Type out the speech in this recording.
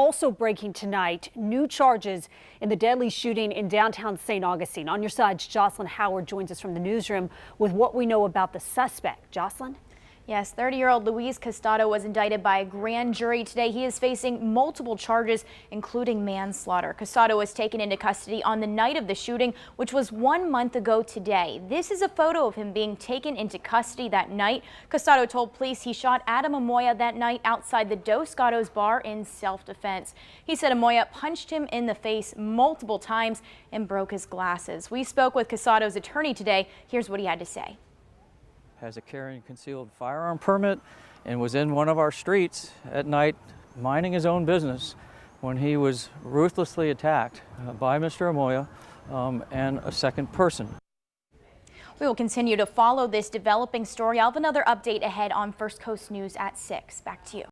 also breaking tonight, new charges in the deadly shooting in downtown St. Augustine. On your side, Jocelyn Howard joins us from the newsroom with what we know about the suspect. Jocelyn? Yes, 30-year-old Luis Costado was indicted by a grand jury today. He is facing multiple charges, including manslaughter. Costado was taken into custody on the night of the shooting, which was 1 month ago today. This is a photo of him being taken into custody that night. Costado told police he shot Adam Amoya that night outside the Dos Gatos bar in self-defense. He said Amoya punched him in the face multiple times and broke his glasses. We spoke with Costado's attorney today. Here's what he had to say. Has a carry and concealed firearm permit and was in one of our streets at night minding his own business when he was ruthlessly attacked by Mr. Amoya and a second person. We will continue to follow this developing story. I'll have another update ahead on First Coast News at 6. Back to you.